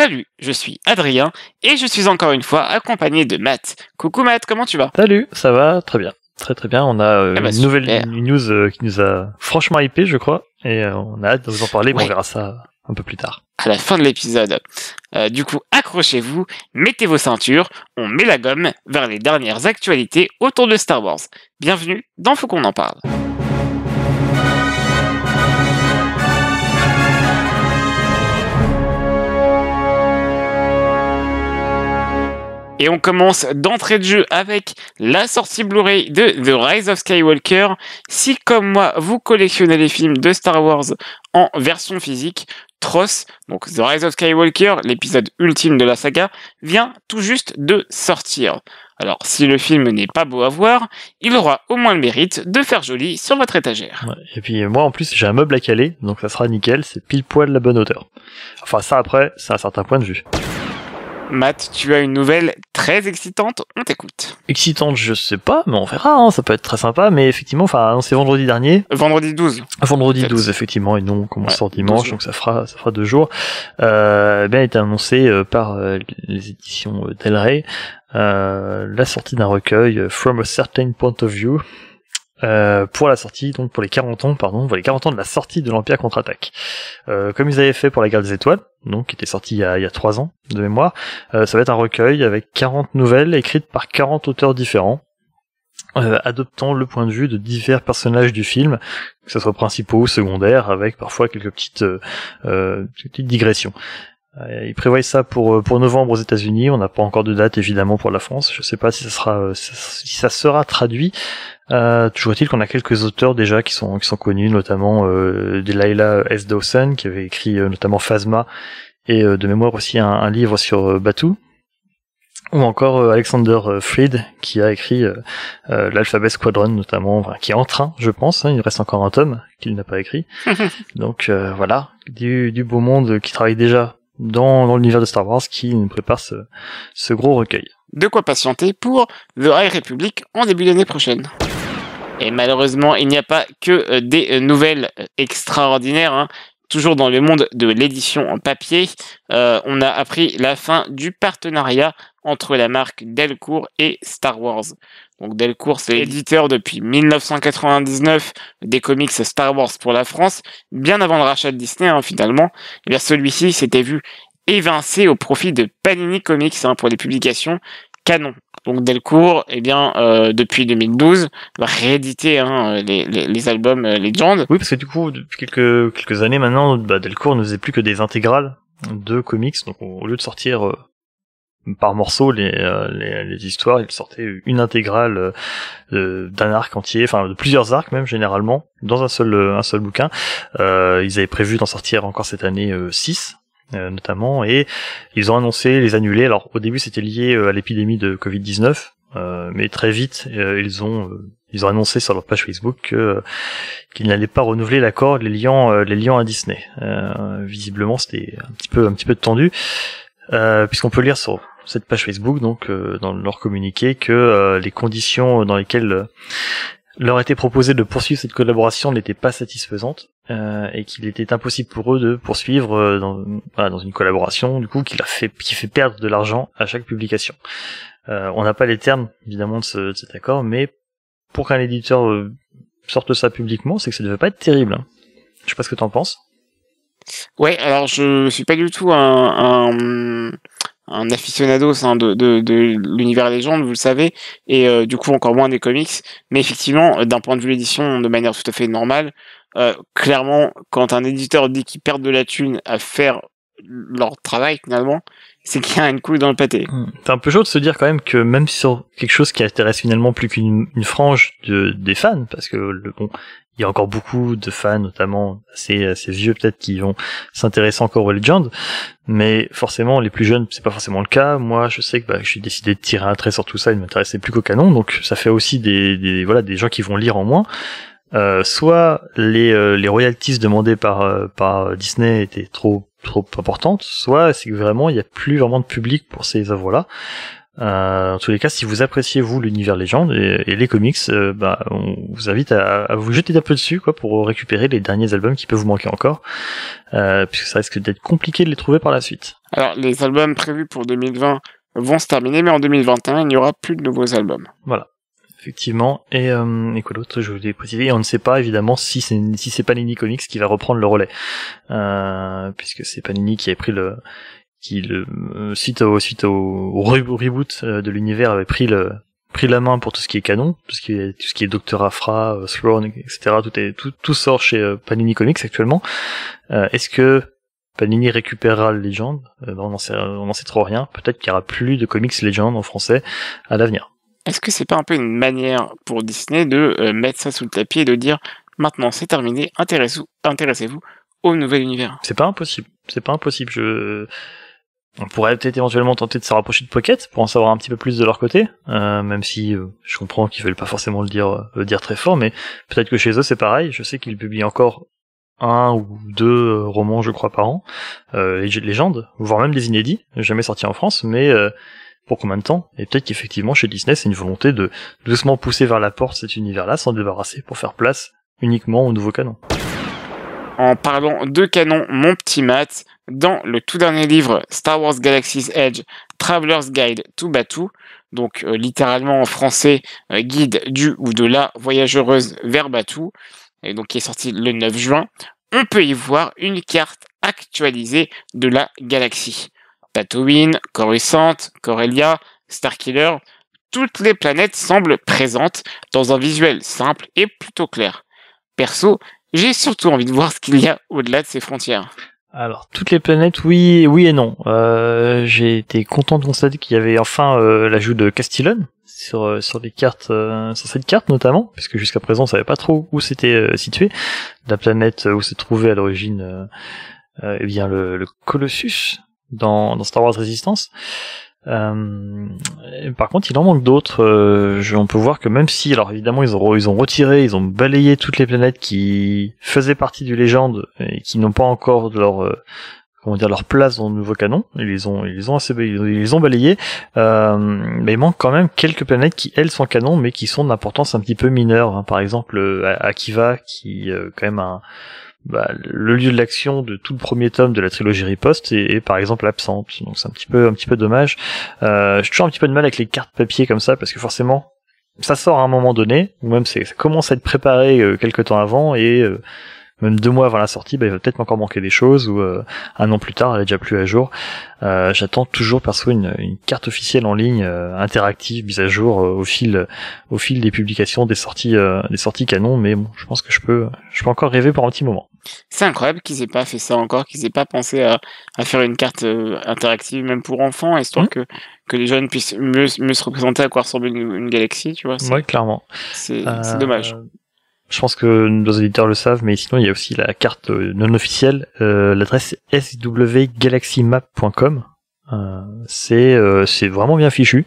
Salut, je suis Adrien et je suis encore une fois accompagné de Matt. Coucou Matt, comment tu vas? Salut, ça va très bien. Très très bien, on a une nouvelle super. une news qui nous a franchement hypé, je crois, et on a hâte de vous en parler, mais Ouais. on verra ça un peu plus tard. À la fin de l'épisode. Du coup, accrochez-vous, mettez vos ceintures, on met la gomme vers les dernières actualités autour de Star Wars. Bienvenue dans Faut qu'on en parle. Et on commence d'entrée de jeu avec la sortie Blu-ray de The Rise of Skywalker. Si, comme moi, vous collectionnez les films de Star Wars en version physique, TROS, donc The Rise of Skywalker, l'épisode ultime de la saga, vient tout juste de sortir. Alors, si le film n'est pas beau à voir, il aura au moins le mérite de faire joli sur votre étagère. Ouais. Et puis moi en plus j'ai un meuble à caler, donc ça sera nickel, c'est pile poil la bonne hauteur. Enfin ça après, c'est un certain point de vue. Matt, tu as une nouvelle très excitante, on t'écoute. Excitante, je sais pas, mais on verra, hein, ça peut être très sympa, mais effectivement, enfin c'est vendredi dernier. Vendredi 12. Vendredi Peut-être. 12 effectivement, et non on commence sur dimanche, 12 donc ça fera 2 jours. Bien a été annoncé par les éditions Del Rey la sortie d'un recueil From a Certain Point of View pour la sortie, donc pour les 40 ans de la sortie de l'Empire contre-attaque. Comme ils avaient fait pour la Guerre des Étoiles, donc qui était sorti il y a 3 ans de mémoire, ça va être un recueil avec 40 nouvelles écrites par 40 auteurs différents, adoptant le point de vue de divers personnages du film, que ce soit principaux ou secondaires, avec parfois quelques petites digressions. Ils prévoient ça pour novembre aux États-Unis. On n'a pas encore de date évidemment pour la France. Je sais pas si ça sera traduit. Toujours est-il qu'on a quelques auteurs déjà qui sont connus, notamment Delilah S. Dawson qui avait écrit notamment Phasma et de mémoire aussi un livre sur Batuu, ou encore Alexander Freed qui a écrit l'Alphabet Squadron notamment, enfin, qui est en train, je pense, hein, il reste encore un tome qu'il n'a pas écrit. Donc voilà, du beau monde qui travaille déjà dans l'univers de Star Wars qui nous prépare ce gros recueil. De quoi patienter pour The High Republic en début d'année prochaine. Et malheureusement, il n'y a pas que des nouvelles extraordinaires, hein. Toujours dans le monde de l'édition en papier, on a appris la fin du partenariat entre la marque Delcourt et Star Wars. Donc Delcourt, c'est l'éditeur depuis 1999 des comics Star Wars pour la France, bien avant le rachat de Disney, hein, finalement. Et bien celui-ci s'était vu évincé au profit de Panini Comics, hein, pour les publications canon. Donc Delcourt, depuis 2012, va rééditer, hein, les albums Legend. Oui, parce que du coup, depuis quelques années maintenant, Delcourt ne faisait plus que des intégrales de comics. Donc au lieu de sortir par morceaux les histoires, il sortait une intégrale d'un arc entier, enfin de plusieurs arcs même généralement, dans un seul bouquin. Ils avaient prévu d'en sortir encore cette année 6. Notamment, et ils ont annoncé les annuler. Alors au début c'était lié à l'épidémie de Covid-19, mais très vite ils ont annoncé sur leur page Facebook qu'ils n'allaient pas renouveler l'accord les liant à Disney. Visiblement c'était un petit peu tendu, puisqu'on peut lire sur cette page Facebook, donc dans leur communiqué, que les conditions dans lesquelles leur était proposé de poursuivre cette collaboration n'étaient pas satisfaisantes, et qu'il était impossible pour eux de poursuivre dans une collaboration du coup qui fait perdre de l'argent à chaque publication. On n'a pas les termes évidemment de cet accord, mais pour qu'un éditeur sorte ça publiquement, c'est que ça devait pas être terrible. Je sais pas ce que t'en penses. Ouais, alors je suis pas du tout un aficionados, hein, de l'univers légende, vous le savez, et du coup encore moins des comics, mais effectivement, d'un point de vue l'édition, de manière tout à fait normale, clairement, quand un éditeur dit qu'ils perdent de la thune à faire leur travail, finalement, c'est qu'il y a une couille dans le pâté. C'est un peu chaud de se dire quand même que même sur quelque chose qui intéresse finalement plus qu'une frange des fans, parce que il y a encore beaucoup de fans, notamment assez vieux peut-être, qui vont s'intéresser encore aux Legends, mais forcément les plus jeunes c'est pas forcément le cas. Moi je sais que je suis décidé de tirer un trait sur tout ça et de m'intéresser plus qu'au canon, donc ça fait aussi des gens qui vont lire en moins. Soit les royalties demandées par Disney étaient trop importantes, soit c'est que vraiment il y a plus vraiment de public pour ces œuvres-là. En tous les cas, si vous appréciez vous l'univers légende et les comics, on vous invite à vous jeter un peu dessus, quoi, pour récupérer les derniers albums qui peuvent vous manquer encore, puisque ça risque d'être compliqué de les trouver par la suite. Alors, les albums prévus pour 2020 vont se terminer, mais en 2021, il n'y aura plus de nouveaux albums. Voilà. Effectivement, et quoi d'autre, je voulais préciser, et on ne sait pas évidemment si c'est Panini Comics qui va reprendre le relais, puisque c'est Panini qui a pris suite au reboot de l'univers, avait pris la main pour tout ce qui est canon, tout ce qui est Dr. Aphra, Throne, etc. Tout sort chez Panini Comics actuellement. Est-ce que Panini récupérera le Legend? On n'en sait trop rien. Peut-être qu'il y aura plus de comics Legend en français à l'avenir. Est-ce que c'est pas un peu une manière pour Disney de mettre ça sous le tapis et de dire maintenant c'est terminé, intéressez-vous au nouvel univers? C'est pas impossible. On pourrait peut-être éventuellement tenter de se rapprocher de Pocket pour en savoir un petit peu plus de leur côté, même si je comprends qu'ils veulent pas forcément le dire très fort, mais peut-être que chez eux c'est pareil. Je sais qu'ils publient encore 1 ou 2 romans, je crois, par an, légendes, voire même des inédits, jamais sortis en France, mais pour combien de temps? Et peut-être qu'effectivement chez Disney c'est une volonté de doucement pousser vers la porte cet univers-là, s'en débarrasser pour faire place uniquement au nouveau canon. En parlant de canon, mon petit Matt, dans le tout dernier livre Star Wars Galaxy's Edge, Traveler's Guide to Batuu, donc littéralement en français, guide du ou de la voyageuse vers Batuu, et donc qui est sorti le 9 juin, on peut y voir une carte actualisée de la galaxie. Tatooine, Coruscant, Corellia, Starkiller, toutes les planètes semblent présentes dans un visuel simple et plutôt clair. Perso, j'ai surtout envie de voir ce qu'il y a au-delà de ces frontières. Alors, toutes les planètes, oui et non. J'ai été content de constater qu'il y avait enfin l'ajout de Castillon sur les cartes, sur cette carte notamment, puisque jusqu'à présent on savait pas trop où c'était situé. La planète où se trouvait à l'origine le Colossus dans Star Wars Resistance. Par contre, il en manque d'autres. On peut voir que même si, alors évidemment, ils ont balayé toutes les planètes qui faisaient partie du Légende et qui n'ont pas encore leur place dans le nouveau canon. Ils les ont balayées. Mais il manque quand même quelques planètes qui, elles, sont canon, mais qui sont d'importance un petit peu mineure. Par exemple, Akiva, qui quand même le lieu de l'action de tout le premier tome de la trilogie Riposte est par exemple absente, donc c'est un petit peu dommage. J'ai toujours un petit peu de mal avec les cartes papier comme ça, parce que forcément ça sort à un moment donné, ou même ça commence à être préparé quelques temps avant, et même 2 mois avant la sortie, il va peut-être encore manquer des choses, ou 1 an plus tard elle est déjà plus à jour. J'attends toujours perso une carte officielle en ligne interactive, mise à jour au fil des publications des sorties canon, mais bon, je pense que je peux encore rêver pour un petit moment. C'est incroyable qu'ils aient pas fait ça encore, qu'ils aient pas pensé à faire une carte interactive même pour enfants, histoire que les jeunes puissent mieux se représenter à quoi ressemble une galaxie, tu vois. Ouais, clairement. C'est dommage. Je pense que nos auditeurs le savent, mais sinon il y a aussi la carte non officielle, l'adresse swgalaxymap.com. C'est vraiment bien fichu.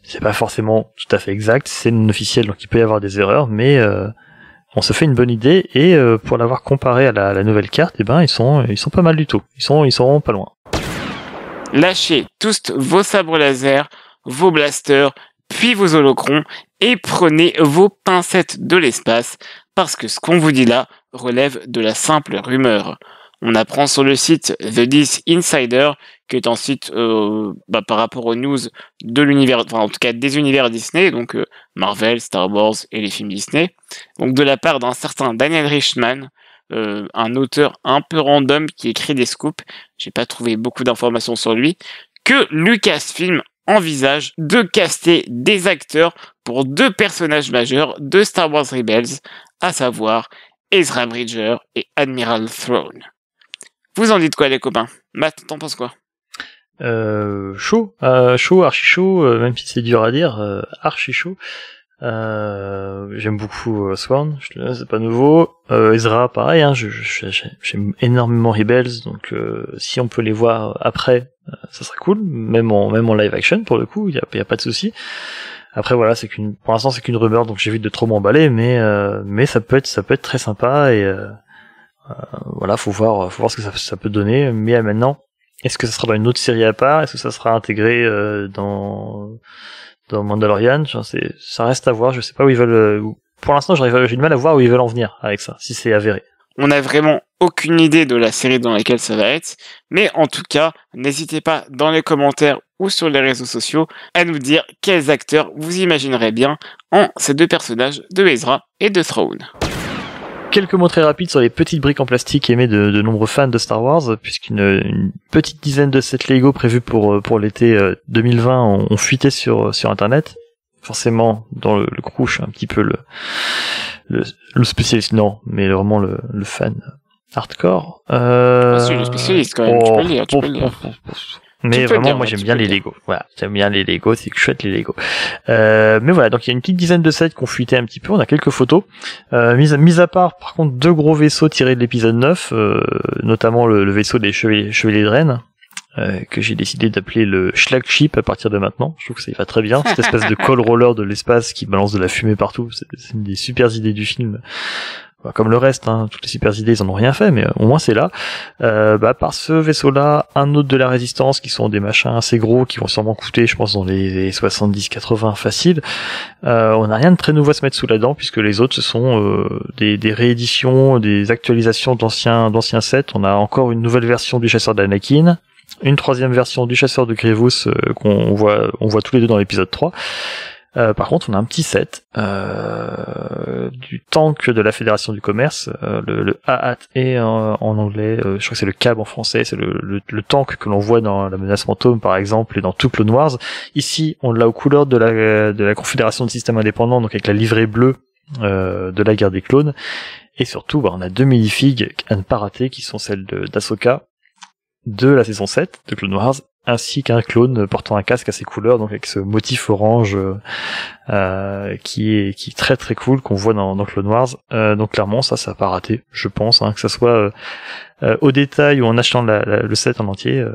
C'est pas forcément tout à fait exact, c'est non officiel, donc il peut y avoir des erreurs, mais on se fait une bonne idée, et pour l'avoir comparé à la nouvelle carte, ils sont pas mal du tout. Ils sont pas loin. Lâchez tous vos sabres laser, vos blasters, puis vos holocrons, et prenez vos pincettes de l'espace, parce que ce qu'on vous dit là relève de la simple rumeur. On apprend sur le site The Dis Insider, qui est un site par rapport aux news de l'univers, enfin en tout cas des univers Disney, donc Marvel, Star Wars et les films Disney, donc de la part d'un certain Daniel Richman, un auteur un peu random qui écrit des scoops, j'ai pas trouvé beaucoup d'informations sur lui, que Lucasfilm envisage de caster des acteurs pour 2 personnages majeurs de Star Wars Rebels, à savoir Ezra Bridger et Admiral Thrawn. Vous en dites quoi, les copains? Matt, t'en penses quoi? Chaud, archi chaud, même si c'est dur à dire, archi chaud. J'aime beaucoup Sworn, c'est pas nouveau. Ezra, pareil, hein, j'aime énormément Rebels, donc si on peut les voir après, ça serait cool, même en live action pour le coup, y a pas de souci. Après voilà, pour l'instant c'est qu'une rumeur, donc j'évite de trop m'emballer, mais ça peut être très sympa, et voilà, faut voir ce que ça peut donner. Mais maintenant, Est-ce que ça sera dans une autre série à part? Est-ce que ça sera intégré dans Mandalorian? Ça reste à voir. Je sais pas où ils veulent. Pour l'instant, j'ai du mal à voir où ils veulent en venir avec ça, si c'est avéré. On n'a vraiment aucune idée de la série dans laquelle ça va être, mais en tout cas, n'hésitez pas dans les commentaires ou sur les réseaux sociaux à nous dire quels acteurs vous imaginerez bien en ces deux personnages de Ezra et de Thrawn. Quelques mots très rapides sur les petites briques en plastique aimées de nombreux fans de Star Wars, puisqu'une petite dizaine de sets Lego prévus pour l'été 2020 ont fuité sur internet. Forcément, dans le crouche, un petit peu le spécialiste, non, mais vraiment le fan hardcore. Si, le spécialiste quand même, tu peux le dire. Mais vraiment, moi j'aime bien les Lego. Voilà, j'aime bien les Lego, c'est chouette les Lego. Mais voilà, donc il y a une petite dizaine de sets qui ont fuité un petit peu, on a quelques photos. Mis à part, par contre, 2 gros vaisseaux tirés de l'épisode 9, notamment le vaisseau des chevaliers de Rennes, que j'ai décidé d'appeler le Schlagship à partir de maintenant. Je trouve que ça y va très bien, cette espèce de call roller de l'espace qui balance de la fumée partout. C'est une des super idées du film. Comme le reste, hein, toutes les super idées, ils en ont rien fait, mais au moins c'est là. Par ce vaisseau-là, un autre de la Résistance, qui sont des machins assez gros, qui vont sûrement coûter, je pense, dans les 70-80 faciles. On n'a rien de très nouveau à se mettre sous la dent, puisque les autres, ce sont des rééditions, des actualisations d'anciens sets. On a encore une nouvelle version du chasseur d'Anakin, une 3e version du chasseur de Grievous, on voit tous les deux dans l'épisode 3. Par contre, on a un petit set du tank de la Fédération du Commerce, le AAT en anglais, je crois que c'est le CAB en français, c'est le tank que l'on voit dans la menace fantôme par exemple et dans tout Clone Wars. Ici, on l'a aux couleurs de la Confédération de systèmes indépendants, donc avec la livrée bleue de la guerre des clones. Et surtout, on a 2 minifigs à ne pas rater qui sont celles d'Ahsoka de la saison 7 de Clone Wars, ainsi qu'un clone portant un casque à ses couleurs, donc avec ce motif orange qui est très très cool, qu'on voit dans Clone Wars. Donc clairement, ça va pas rater, je pense, que ça soit au détail ou en achetant le set en entier.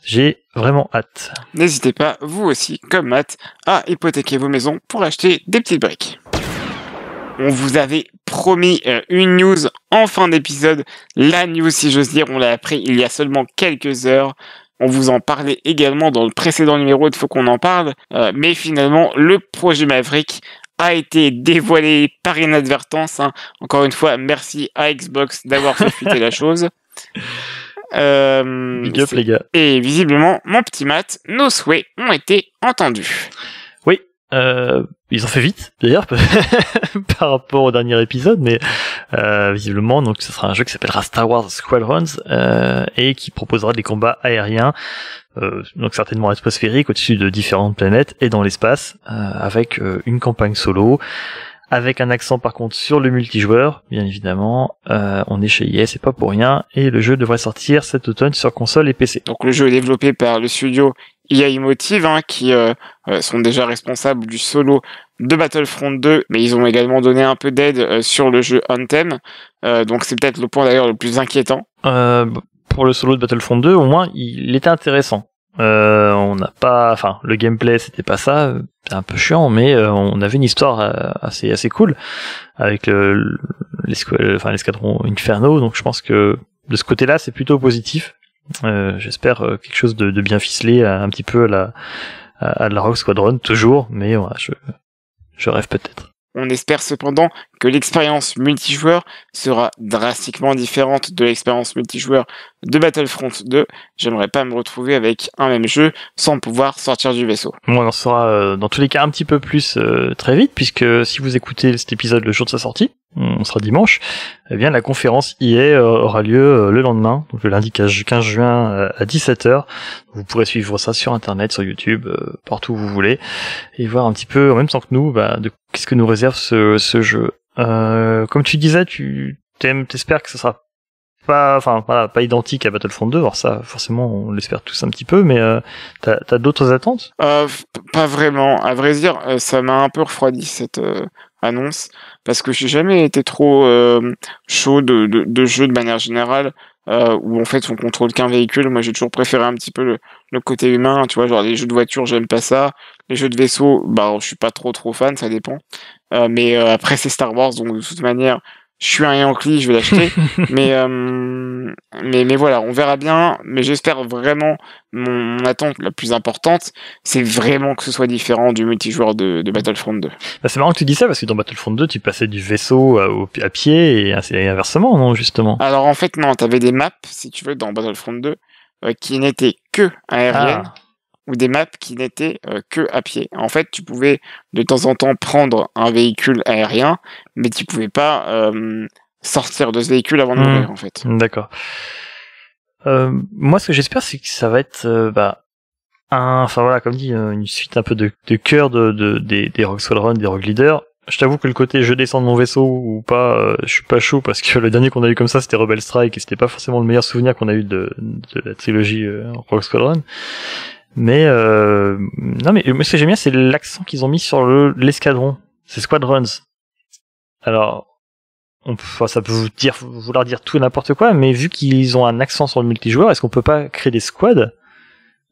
J'ai vraiment hâte. N'hésitez pas, vous aussi, comme Matt, à hypothéquer vos maisons pour acheter des petites briques. On vous avait promis une news en fin d'épisode. La news, si j'ose dire, on l'a appris il y a seulement quelques heures. On vous en parlait également dans le précédent numéro, il faut qu'on en parle. Mais finalement, le projet Maverick a été dévoilé par inadvertance. Encore une fois, merci à Xbox d'avoir fait fuiter la chose. Big up les gars. Et visiblement, mon petit Matt, nos souhaits ont été entendus. Oui, ils ont fait vite d'ailleurs par rapport au dernier épisode, mais visiblement donc ce sera un jeu qui s'appellera Star Wars Squadrons et qui proposera des combats aériens, donc certainement atmosphériques au-dessus de différentes planètes et dans l'espace, avec une campagne solo, avec un accent par contre sur le multijoueur, bien évidemment. On est chez EA, c'est pas pour rien, et le jeu devrait sortir cet automne sur console et PC. Donc le jeu est développé par le studio EA Motive, qui sont déjà responsables du solo de Battlefront 2, mais ils ont également donné un peu d'aide sur le jeu Anthem, donc c'est peut-être le point d'ailleurs le plus inquiétant. Pour le solo de Battlefront 2, au moins, il était intéressant. On n'a pas, le gameplay c'était pas ça, c'est un peu chiant, mais on avait une histoire assez cool avec l'escadron Inferno, donc je pense que de ce côté-là c'est plutôt positif. J'espère quelque chose de bien ficelé, un petit peu à la Rogue Squadron toujours, mais ouais, je rêve peut-être. On espère cependant que l'expérience multijoueur sera drastiquement différente de l'expérience multijoueur de Battlefront 2. J'aimerais pas me retrouver avec un même jeu sans pouvoir sortir du vaisseau. Bon, on en saura dans tous les cas un petit peu plus très vite, puisque si vous écoutez cet épisode le jour de sa sortie, on sera dimanche, eh bien la conférence EA aura lieu le lendemain, donc le lundi 15 juin à 17h. Vous pourrez suivre ça sur internet, sur YouTube, partout où vous voulez, et voir un petit peu en même temps que nous de qu'est-ce que nous réserve ce jeu. Comme tu disais, t'espères que ce sera pas identique à Battlefront 2, alors ça forcément on l'espère tous un petit peu, mais t'as d'autres attentes? Pas vraiment, à vrai dire, ça m'a un peu refroidi cette annonce, parce que j'ai jamais été trop chaud de jeu de manière générale, où en fait on contrôle qu'un véhicule. Moi j'ai toujours préféré un petit peu le côté humain, tu vois, genre les jeux de voiture j'aime pas ça, les jeux de vaisseau je suis pas trop fan, ça dépend, mais après c'est Star Wars, donc de toute manière je suis un Yankee, je vais l'acheter. mais voilà, on verra bien. Mais j'espère vraiment, mon attente la plus importante, c'est vraiment que ce soit différent du multijoueur de Battlefront 2. Bah, c'est marrant que tu dis ça parce que dans Battlefront 2, tu passais du vaisseau à pied et inversement, non, justement. Alors en fait, non, t'avais des maps, si tu veux, dans Battlefront 2, qui n'étaient que aériennes. Ou des maps qui n'étaient que à pied. En fait, tu pouvais de temps en temps prendre un véhicule aérien, mais tu pouvais pas sortir de ce véhicule avant de mourir, en fait. D'accord. Moi, ce que j'espère, c'est que ça va être, enfin voilà, comme dit, une suite un peu de cœur des Rogue Squadron, des Rogue Leaders. Je t'avoue que le côté je descends de mon vaisseau ou pas, je suis pas chaud parce que le dernier qu'on a eu comme ça, c'était Rebel Strike et c'était pas forcément le meilleur souvenir qu'on a eu de la trilogie Rogue Squadron. Mais non, mais ce que j'aime bien, c'est l'accent qu'ils ont mis sur l'escadron. C'est Squadrons. Alors, ça peut vouloir dire tout et n'importe quoi, mais vu qu'ils ont un accent sur le multijoueur, est-ce qu'on peut pas créer des squads,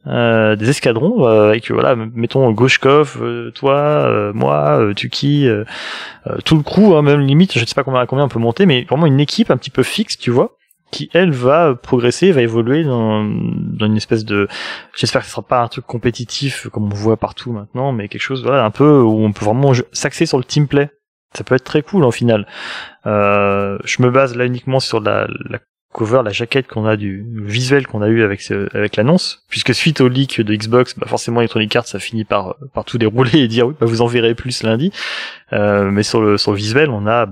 des escadrons avec voilà, mettons Goshkov, toi, moi, Tuki, tout le crew, hein, même limite, je sais pas combien on peut monter, mais vraiment une équipe un petit peu fixe, tu vois, qui elle va progresser, va évoluer dans une espèce de, j'espère que ce sera pas un truc compétitif comme on voit partout maintenant, mais quelque chose voilà un peu où on peut vraiment s'axer sur le team play. Ça peut être très cool en final. Je me base là uniquement sur la cover, la jaquette qu'on a du visuel qu'on a eu avec l'annonce, puisque suite au leak de Xbox, forcément Electronic Arts ça finit par tout dérouler et dire oui, vous en verrez plus lundi. Mais sur le visuel, on a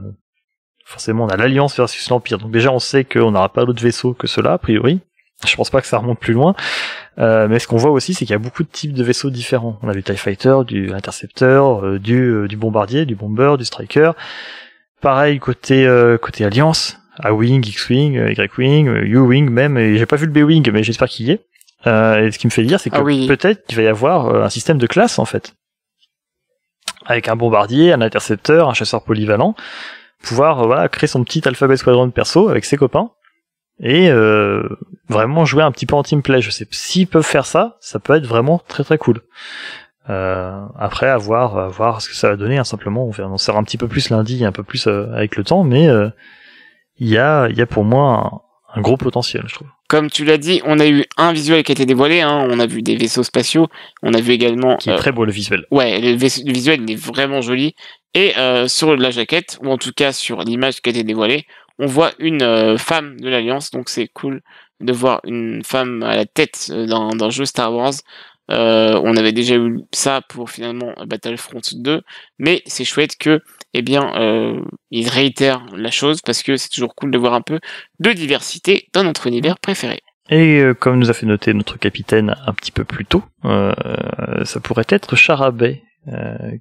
forcément, on a l'Alliance versus l'Empire. Donc déjà, on sait qu'on n'aura pas d'autres vaisseaux que ceux-là, a priori. Je pense pas que ça remonte plus loin. Mais ce qu'on voit aussi, c'est qu'il y a beaucoup de types de vaisseaux différents. On a du TIE Fighter, du Intercepteur, du Bombardier, du Bomber, du Striker. Pareil, côté Alliance, A-Wing, X-Wing, Y-Wing, U-Wing même, et j'ai pas vu le B-Wing, mais j'espère qu'il y est. Et ce qui me fait dire, c'est que peut-être qu'il va y avoir un système de classe, en fait. Avec un Bombardier, un Intercepteur, un chasseur polyvalent, pouvoir créer son petit alphabet squadron perso avec ses copains et vraiment jouer un petit peu en team play. Je sais s'ils peuvent faire ça, ça peut être vraiment très très cool. Après à voir ce que ça va donner, hein, simplement on en saura un petit peu plus lundi, un peu plus avec le temps, mais il y a pour moi un gros potentiel, je trouve. Comme tu l'as dit, on a eu un visuel qui a été dévoilé, hein, on a vu des vaisseaux spatiaux, on a vu également... Qui est très beau le visuel. Ouais, le visuel il est vraiment joli, et sur la jaquette, ou en tout cas sur l'image qui a été dévoilée, on voit une femme de l'Alliance, donc c'est cool de voir une femme à la tête d'un jeu Star Wars. On avait déjà eu ça pour finalement Battlefront 2, mais c'est chouette que ils réitèrent la chose parce que c'est toujours cool de voir un peu de diversité dans notre univers préféré. Et comme nous a fait noter notre capitaine un petit peu plus tôt, ça pourrait être Charabé,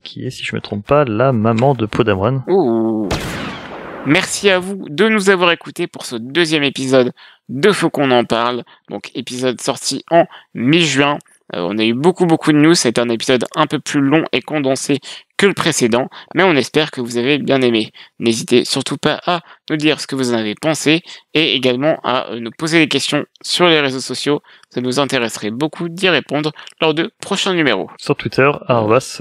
qui est, si je me trompe pas, la maman de Poe Dameron. Ouh. Merci à vous de nous avoir écoutés pour ce deuxième épisode de Faut qu'on en parle. Donc épisode sorti en mi-juin. On a eu beaucoup de news, c'est un épisode un peu plus long et condensé que le précédent, mais on espère que vous avez bien aimé. N'hésitez surtout pas à nous dire ce que vous en avez pensé et également à nous poser des questions sur les réseaux sociaux. Ça nous intéresserait beaucoup d'y répondre lors de prochains numéros. Sur Twitter,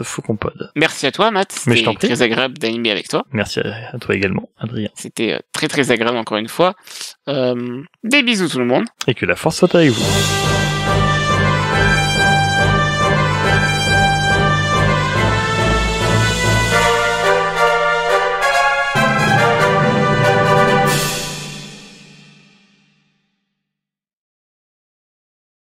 @fauconpod. Merci à toi, Matt. C'était très agréable d'animer avec toi. Merci à toi également, Adrien. C'était très agréable encore une fois. Des bisous tout le monde. Et que la force soit avec vous.